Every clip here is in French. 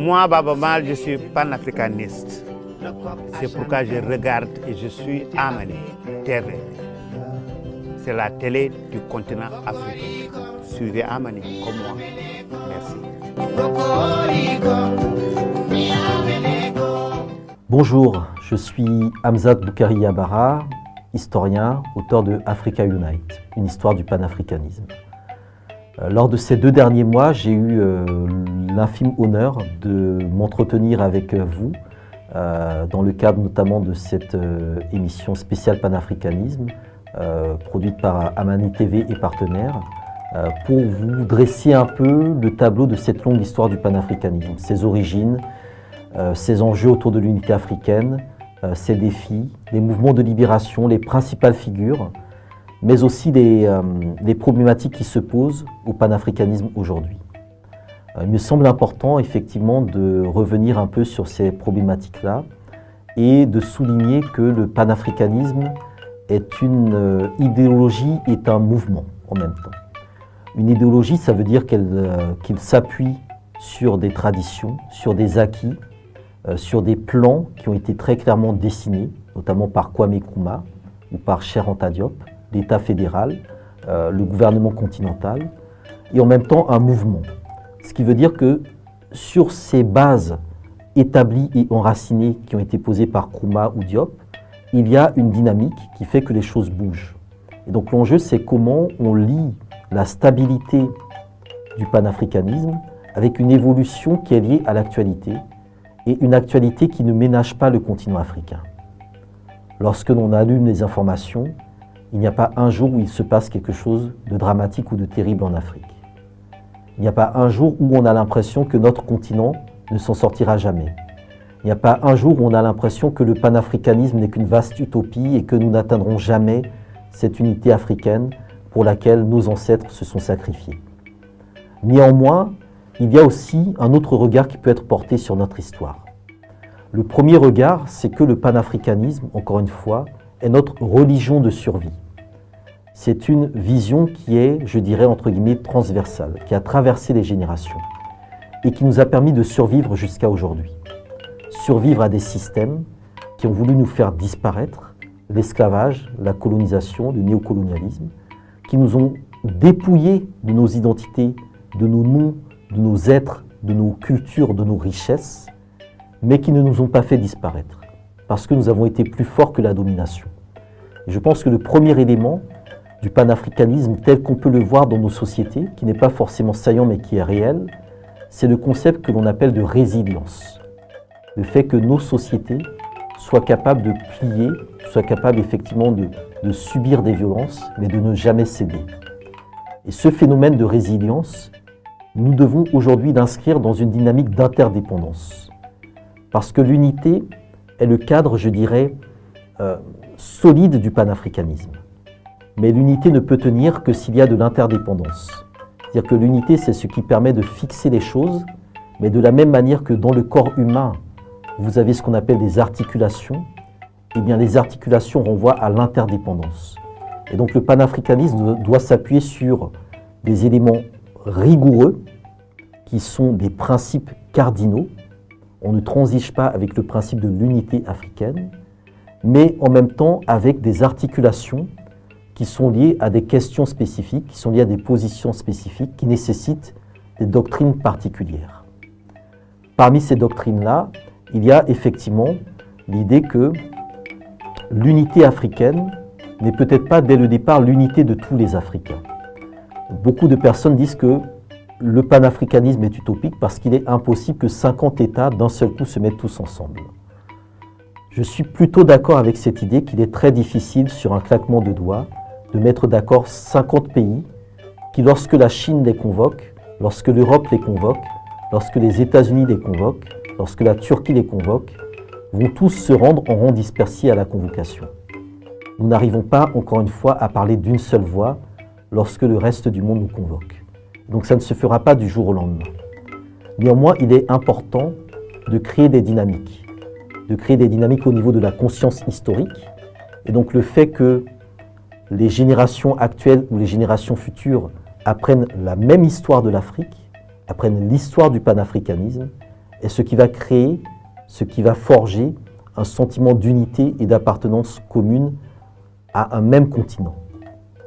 Moi, Baba Mal, je suis panafricaniste. C'est pourquoi je regarde et je suis Amani TV. C'est la télé du continent africain. Suivez Amani comme moi. Merci. Bonjour, je suis Hamzat Boukari Yabara, historien, auteur de Africa Unite, une histoire du panafricanisme. Lors de ces 2 derniers mois, j'ai eu l'infime honneur de m'entretenir avec vous, dans le cadre notamment de cette émission spéciale panafricanisme, produite par Amani TV et partenaires, pour vous dresser un peu le tableau de cette longue histoire du panafricanisme, ses origines, ses enjeux autour de l'unité africaine, ses défis, les mouvements de libération, les principales figures, mais aussi les problématiques qui se posent au panafricanisme aujourd'hui. Il me semble important effectivement de revenir un peu sur ces problématiques-là et de souligner que le panafricanisme est une idéologie et un mouvement en même temps. Une idéologie, ça veut dire qu'il s'appuie sur des traditions, sur des acquis, sur des plans qui ont été très clairement dessinés, notamment par Kwame Nkrumah ou par Cheikh Anta Diop, l'État fédéral, le gouvernement continental, et en même temps un mouvement. Ce qui veut dire que sur ces bases établies et enracinées qui ont été posées par Nkrumah ou Diop, il y a une dynamique qui fait que les choses bougent. Et donc l'enjeu, c'est comment on lie la stabilité du panafricanisme avec une évolution qui est liée à l'actualité, et une actualité qui ne ménage pas le continent africain. Lorsque l'on allume les informations, il n'y a pas un jour où il se passe quelque chose de dramatique ou de terrible en Afrique. Il n'y a pas un jour où on a l'impression que notre continent ne s'en sortira jamais. Il n'y a pas un jour où on a l'impression que le panafricanisme n'est qu'une vaste utopie et que nous n'atteindrons jamais cette unité africaine pour laquelle nos ancêtres se sont sacrifiés. Néanmoins, il y a aussi un autre regard qui peut être porté sur notre histoire. Le premier regard, c'est que le panafricanisme, encore une fois, est notre religion de survie. C'est une vision qui est, je dirais, entre guillemets, transversale, qui a traversé les générations et qui nous a permis de survivre jusqu'à aujourd'hui. Survivre à des systèmes qui ont voulu nous faire disparaître, l'esclavage, la colonisation, le néocolonialisme, qui nous ont dépouillés de nos identités, de nos noms, de nos êtres, de nos cultures, de nos richesses, mais qui ne nous ont pas fait disparaître, parce que nous avons été plus forts que la domination. Et je pense que le premier élément du panafricanisme, tel qu'on peut le voir dans nos sociétés, qui n'est pas forcément saillant mais qui est réel, c'est le concept que l'on appelle de résilience. Le fait que nos sociétés soient capables de plier, soient capables effectivement de subir des violences, mais de ne jamais céder. Et ce phénomène de résilience, nous devons aujourd'hui l'inscrire dans une dynamique d'interdépendance. Parce que l'unité est le cadre, je dirais, solide du panafricanisme. Mais l'unité ne peut tenir que s'il y a de l'interdépendance. C'est-à-dire que l'unité, c'est ce qui permet de fixer les choses, mais de la même manière que dans le corps humain, vous avez ce qu'on appelle des articulations, eh bien les articulations renvoient à l'interdépendance. Et donc le panafricanisme doit s'appuyer sur des éléments rigoureux, qui sont des principes cardinaux. On ne transige pas avec le principe de l'unité africaine, mais en même temps avec des articulations qui sont liées à des questions spécifiques, qui sont liées à des positions spécifiques, qui nécessitent des doctrines particulières. Parmi ces doctrines-là, il y a effectivement l'idée que l'unité africaine n'est peut-être pas dès le départ l'unité de tous les Africains. Beaucoup de personnes disent que le panafricanisme est utopique parce qu'il est impossible que 50 États d'un seul coup se mettent tous ensemble. Je suis plutôt d'accord avec cette idée qu'il est très difficile sur un claquement de doigts de mettre d'accord 50 pays qui, lorsque la Chine les convoque, lorsque l'Europe les convoque, lorsque les États-Unis les convoquent, lorsque la Turquie les convoque, vont tous se rendre en rang dispersé à la convocation. Nous n'arrivons pas, encore une fois, à parler d'une seule voix lorsque le reste du monde nous convoque. Donc ça ne se fera pas du jour au lendemain. Néanmoins, il est important de créer des dynamiques au niveau de la conscience historique. Et donc le fait que les générations actuelles ou les générations futures apprennent la même histoire de l'Afrique, apprennent l'histoire du panafricanisme, est ce qui va créer, ce qui va forger un sentiment d'unité et d'appartenance commune à un même continent.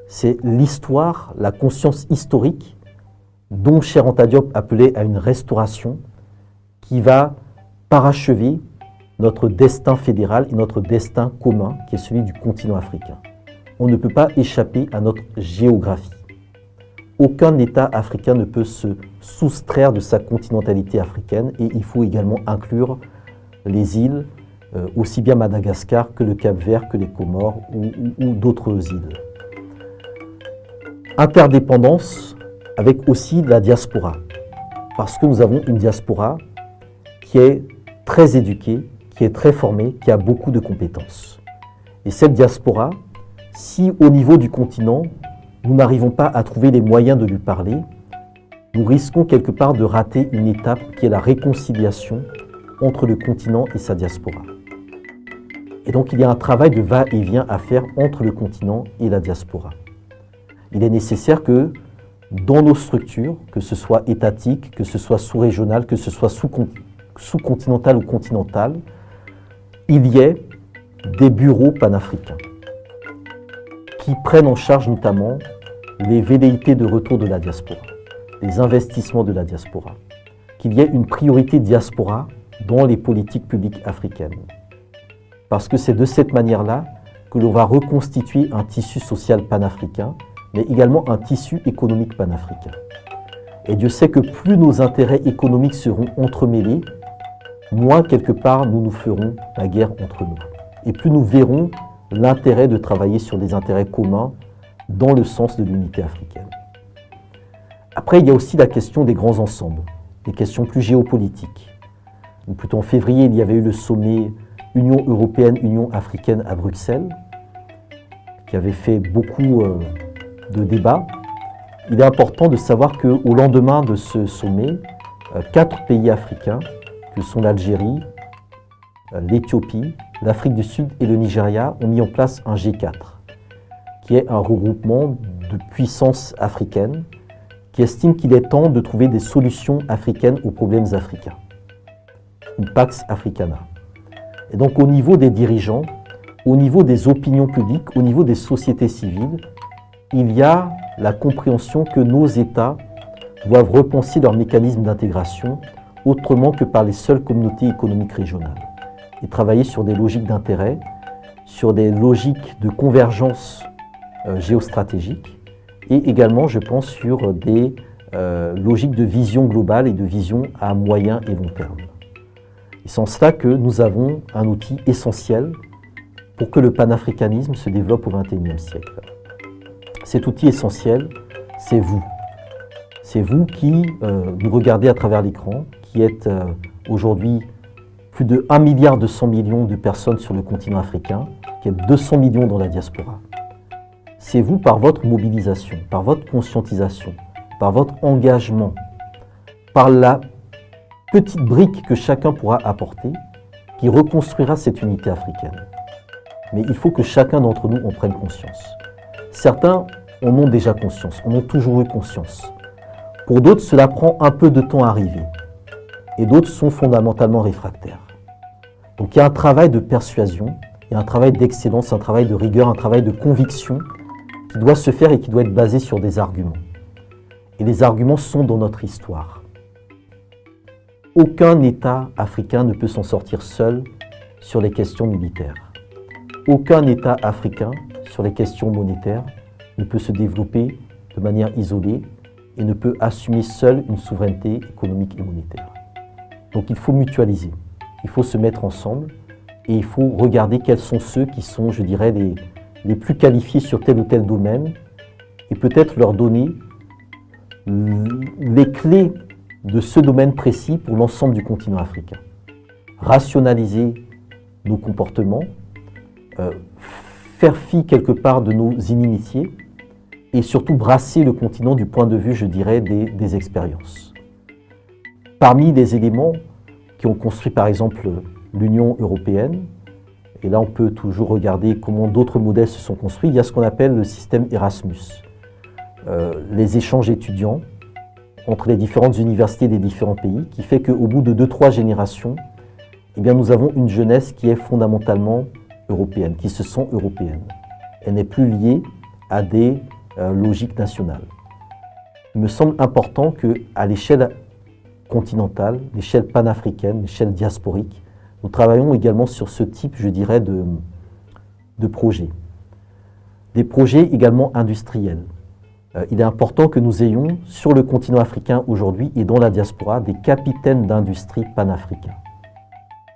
C'est l'histoire, la conscience historique dont Cheikh Anta Diop appelait à une restauration qui va parachever notre destin fédéral et notre destin commun qui est celui du continent africain. On ne peut pas échapper à notre géographie. Aucun État africain ne peut se soustraire de sa continentalité africaine et il faut également inclure les îles, aussi bien Madagascar que le Cap-Vert, que les Comores ou d'autres îles. Interdépendance avec aussi la diaspora, parce que nous avons une diaspora qui est très éduquée, qui est très formée, qui a beaucoup de compétences. Et cette diaspora, si au niveau du continent, nous n'arrivons pas à trouver les moyens de lui parler, nous risquons quelque part de rater une étape qui est la réconciliation entre le continent et sa diaspora. Et donc il y a un travail de va-et-vient à faire entre le continent et la diaspora. Il est nécessaire que dans nos structures, que ce soit étatique, que ce soit sous-régional, que ce soit sous-continental ou continental, il y ait des bureaux panafricains qui prennent en charge notamment les velléités de retour de la diaspora, les investissements de la diaspora, qu'il y ait une priorité diaspora dans les politiques publiques africaines. Parce que c'est de cette manière-là que l'on va reconstituer un tissu social panafricain, mais également un tissu économique panafricain. Et Dieu sait que plus nos intérêts économiques seront entremêlés, moins quelque part nous nous ferons la guerre entre nous. Et plus nous verrons l'intérêt de travailler sur des intérêts communs dans le sens de l'unité africaine. Après, il y a aussi la question des grands ensembles, des questions plus géopolitiques. Donc, plutôt en février, il y avait eu le sommet Union européenne, Union africaine à Bruxelles, qui avait fait beaucoup de débats. Il est important de savoir qu'au lendemain de ce sommet, 4 pays africains, que sont l'Algérie, l'Éthiopie, l'Afrique du Sud et le Nigeria, ont mis en place un G4, qui est un regroupement de puissances africaines, qui estime qu'il est temps de trouver des solutions africaines aux problèmes africains. Une Pax Africana. Et donc au niveau des dirigeants, au niveau des opinions publiques, au niveau des sociétés civiles, il y a la compréhension que nos États doivent repenser leurs mécanismes d'intégration autrement que par les seules communautés économiques régionales et travailler sur des logiques d'intérêt, sur des logiques de convergence géostratégique et également, je pense, sur des logiques de vision globale et de vision à moyen et long terme. Et c'est en cela que nous avons un outil essentiel pour que le panafricanisme se développe au XXIe siècle. Cet outil essentiel, c'est vous. C'est vous qui nous regardez à travers l'écran, qui êtes aujourd'hui plus de 1,2 milliard de personnes sur le continent africain, qui êtes 200 millions dans la diaspora. C'est vous, par votre mobilisation, par votre conscientisation, par votre engagement, par la petite brique que chacun pourra apporter, qui reconstruira cette unité africaine. Mais il faut que chacun d'entre nous en prenne conscience. Certains en ont déjà conscience, en ont toujours eu conscience. Pour d'autres, cela prend un peu de temps à arriver. Et d'autres sont fondamentalement réfractaires. Donc il y a un travail de persuasion, il y a un travail d'excellence, un travail de rigueur, un travail de conviction qui doit se faire et qui doit être basé sur des arguments. Et les arguments sont dans notre histoire. Aucun État africain ne peut s'en sortir seul sur les questions militaires. Aucun État africain, sur les questions monétaires, ne peut se développer de manière isolée et ne peut assumer seul une souveraineté économique et monétaire. Donc il faut mutualiser, il faut se mettre ensemble et il faut regarder quels sont ceux qui sont, je dirais, les plus qualifiés sur tel ou tel domaine et peut-être leur donner les clés de ce domaine précis pour l'ensemble du continent africain. Rationaliser nos comportements, faire fi quelque part de nos inimitiés et surtout brasser le continent du point de vue, je dirais, des expériences. Parmi les éléments qui ont construit par exemple l'Union européenne, et là on peut toujours regarder comment d'autres modèles se sont construits, il y a ce qu'on appelle le système Erasmus. Les échanges étudiants entre les différentes universités des différents pays, qui fait qu'au bout de 2-3 générations, eh bien, nous avons une jeunesse qui est fondamentalement européenne, qui se sent européenne. Elle n'est plus liée à des logiques nationales. Il me semble important qu'à l'échelle continentale, l'échelle panafricaine, l'échelle diasporique, nous travaillons également sur ce type, je dirais, de projets. Des projets également industriels. Il est important que nous ayons sur le continent africain aujourd'hui et dans la diaspora des capitaines d'industrie panafricains.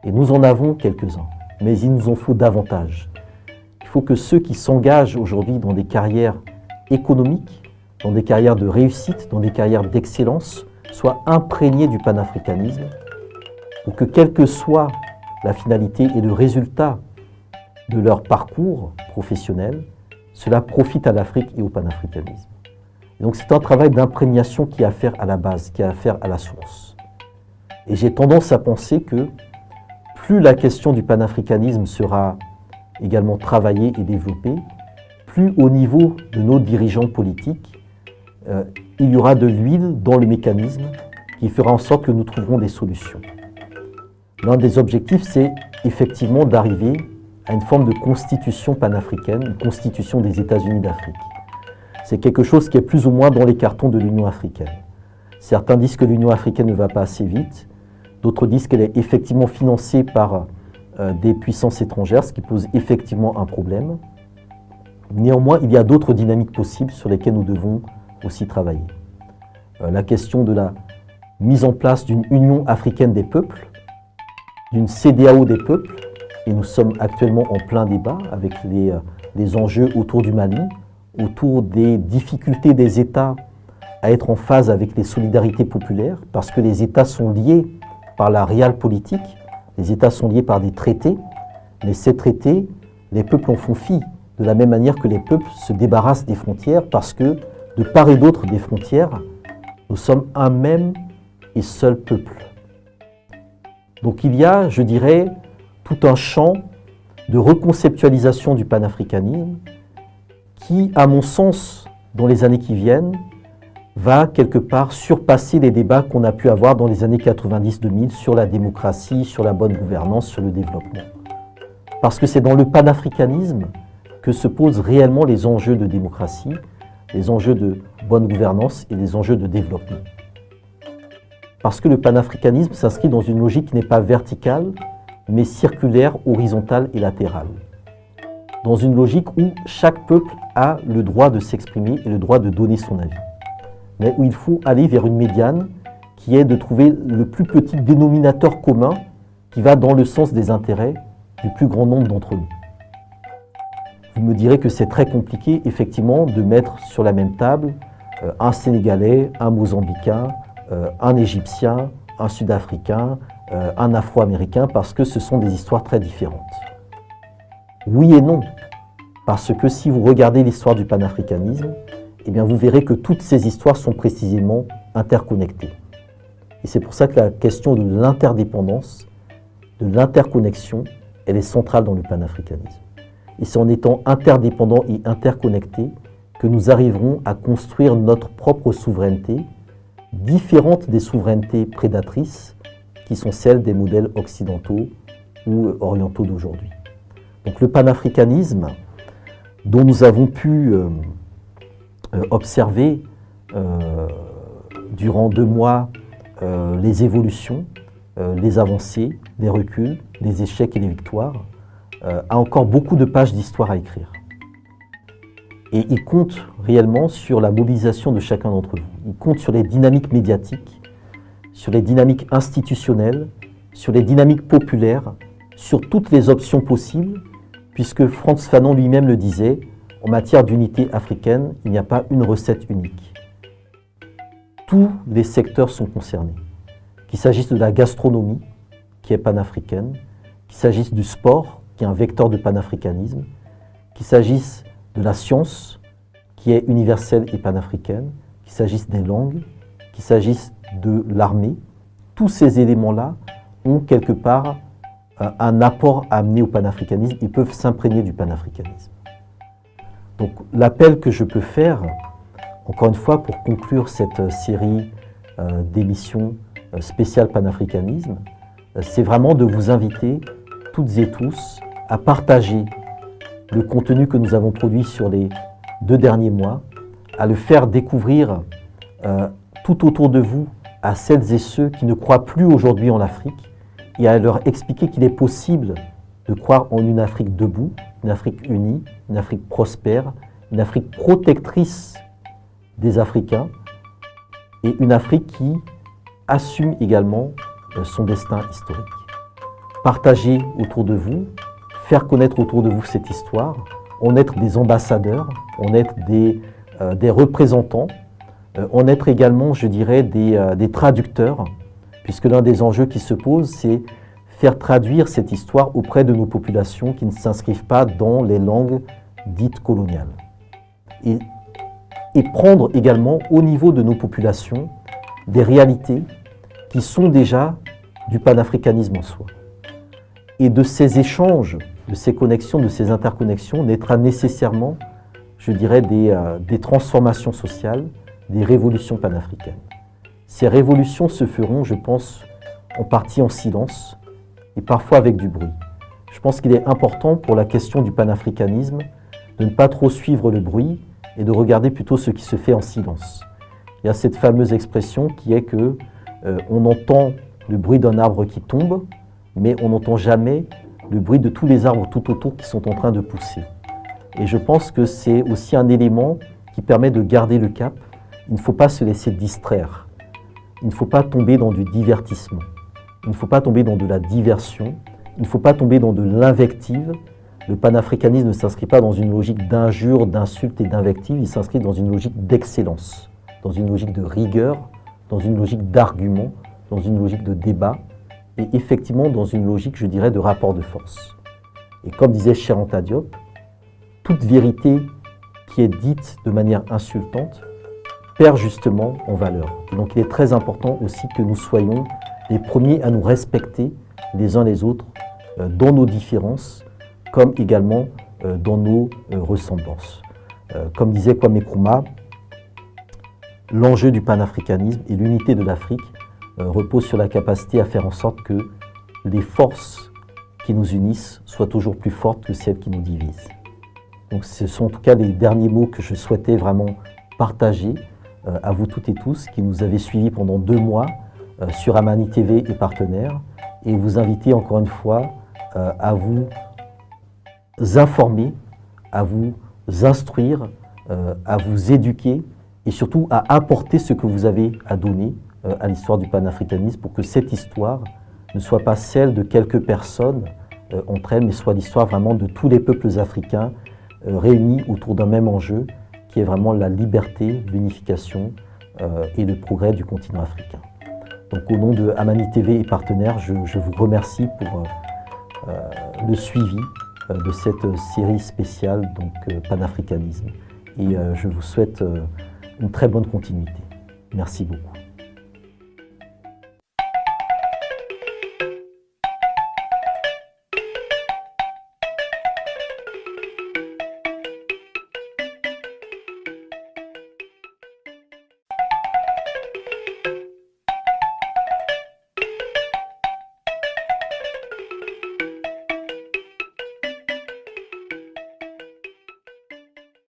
Et nous en avons quelques-uns, mais il nous en faut davantage. Il faut que ceux qui s'engagent aujourd'hui dans des carrières économiques, dans des carrières de réussite, dans des carrières d'excellence, soient imprégnés du panafricanisme, pour que quelle que soit la finalité et le résultat de leur parcours professionnel, cela profite à l'Afrique et au panafricanisme. Et donc c'est un travail d'imprégnation qui a à faire à la base, qui a à faire à la source. Et j'ai tendance à penser que plus la question du panafricanisme sera également travaillée et développée, plus au niveau de nos dirigeants politiques, il y aura de l'huile dans le mécanisme qui fera en sorte que nous trouverons des solutions. L'un des objectifs, c'est effectivement d'arriver à une forme de constitution panafricaine, une constitution des États-Unis d'Afrique. C'est quelque chose qui est plus ou moins dans les cartons de l'Union africaine. Certains disent que l'Union africaine ne va pas assez vite, d'autres disent qu'elle est effectivement financée par des puissances étrangères, ce qui pose effectivement un problème. Néanmoins, il y a d'autres dynamiques possibles sur lesquelles nous devons aussi travailler. La question de la mise en place d'une Union africaine des peuples, d'une CEDEAO des peuples, et nous sommes actuellement en plein débat avec les enjeux autour du Mali, autour des difficultés des États à être en phase avec les solidarités populaires, parce que les États sont liés par la réelle politique, les États sont liés par des traités, mais ces traités, les peuples en font fi, de la même manière que les peuples se débarrassent des frontières, parce que de part et d'autre des frontières, nous sommes un même et seul peuple. Donc il y a, je dirais, tout un champ de reconceptualisation du panafricanisme qui, à mon sens, dans les années qui viennent, va quelque part surpasser les débats qu'on a pu avoir dans les années 90-2000 sur la démocratie, sur la bonne gouvernance, sur le développement. Parce que c'est dans le panafricanisme que se posent réellement les enjeux de démocratie, les enjeux de bonne gouvernance et les enjeux de développement. Parce que le panafricanisme s'inscrit dans une logique qui n'est pas verticale, mais circulaire, horizontale et latérale. Dans une logique où chaque peuple a le droit de s'exprimer et le droit de donner son avis. Mais où il faut aller vers une médiane qui est de trouver le plus petit dénominateur commun qui va dans le sens des intérêts du plus grand nombre d'entre nous. Vous me direz que c'est très compliqué, effectivement, de mettre sur la même table un Sénégalais, un Mozambicain, un Égyptien, un Sud-Africain, un Afro-Américain, parce que ce sont des histoires très différentes. Oui et non, parce que si vous regardez l'histoire du panafricanisme, eh bien vous verrez que toutes ces histoires sont précisément interconnectées. Et c'est pour ça que la question de l'interdépendance, de l'interconnexion, elle est centrale dans le panafricanisme. Et c'est en étant interdépendants et interconnectés que nous arriverons à construire notre propre souveraineté, différente des souverainetés prédatrices qui sont celles des modèles occidentaux ou orientaux d'aujourd'hui. Donc le panafricanisme, dont nous avons pu observer durant 2 mois les évolutions, les avancées, les reculs, les échecs et les victoires, a encore beaucoup de pages d'histoire à écrire. Et il compte réellement sur la mobilisation de chacun d'entre vous. Il compte sur les dynamiques médiatiques, sur les dynamiques institutionnelles, sur les dynamiques populaires, sur toutes les options possibles, puisque Frantz Fanon lui-même le disait, en matière d'unité africaine, il n'y a pas une recette unique. Tous les secteurs sont concernés, qu'il s'agisse de la gastronomie, qui est panafricaine, qu'il s'agisse du sport, qui est un vecteur de panafricanisme, qu'il s'agisse de la science, qui est universelle et panafricaine, qu'il s'agisse des langues, qu'il s'agisse de l'armée. Tous ces éléments-là ont quelque part un apport à amener au panafricanisme, ils peuvent s'imprégner du panafricanisme. Donc l'appel que je peux faire, encore une fois, pour conclure cette série d'émissions spéciales panafricanisme, c'est vraiment de vous inviter toutes et tous à partager le contenu que nous avons produit sur les 2 derniers mois, à le faire découvrir tout autour de vous à celles et ceux qui ne croient plus aujourd'hui en l'Afrique et à leur expliquer qu'il est possible de croire en une Afrique debout, une Afrique unie, une Afrique prospère, une Afrique protectrice des Africains et une Afrique qui assume également son destin historique. Partagez autour de vous, faire connaître autour de vous cette histoire, en être des ambassadeurs, en être des représentants, en être également, je dirais, des traducteurs, puisque l'un des enjeux qui se pose, c'est faire traduire cette histoire auprès de nos populations qui ne s'inscrivent pas dans les langues dites coloniales. Et prendre également au niveau de nos populations des réalités qui sont déjà du panafricanisme en soi. Et de ces échanges, de ces connexions, de ces interconnexions naîtra nécessairement, je dirais, des transformations sociales, des révolutions panafricaines. Ces révolutions se feront, je pense, en partie en silence et parfois avec du bruit. Je pense qu'il est important pour la question du panafricanisme de ne pas trop suivre le bruit et de regarder plutôt ce qui se fait en silence. Il y a cette fameuse expression qui est que on entend le bruit d'un arbre qui tombe, mais on n'entend jamais le bruit de tous les arbres tout autour qui sont en train de pousser. Et je pense que c'est aussi un élément qui permet de garder le cap. Il ne faut pas se laisser distraire. Il ne faut pas tomber dans du divertissement. Il ne faut pas tomber dans de la diversion. Il ne faut pas tomber dans de l'invective. Le panafricanisme ne s'inscrit pas dans une logique d'injure, d'insulte et d'invective. Il s'inscrit dans une logique d'excellence, dans une logique de rigueur, dans une logique d'argument, dans une logique de débat et effectivement dans une logique, je dirais, de rapport de force. Et comme disait Cheikh Anta Diop, toute vérité qui est dite de manière insultante perd justement en valeur. Et donc il est très important aussi que nous soyons les premiers à nous respecter les uns les autres dans nos différences, comme également dans nos ressemblances. Comme disait Kwame Nkrumah, l'enjeu du panafricanisme et l'unité de l'Afrique repose sur la capacité à faire en sorte que les forces qui nous unissent soient toujours plus fortes que celles qui nous divisent. Donc ce sont en tout cas les derniers mots que je souhaitais vraiment partager à vous toutes et tous qui nous avez suivis pendant 2 mois sur Amani TV et partenaires, et vous inviter encore une fois à vous informer, à vous instruire, à vous éduquer et surtout à apporter ce que vous avez à donner à l'histoire du panafricanisme pour que cette histoire ne soit pas celle de quelques personnes entre elles, mais soit l'histoire vraiment de tous les peuples africains réunis autour d'un même enjeu qui est vraiment la liberté, l'unification et le progrès du continent africain. Donc au nom de Amani TV et partenaires, je vous remercie pour le suivi de cette série spéciale donc panafricanisme et je vous souhaite une très bonne continuité. Merci beaucoup.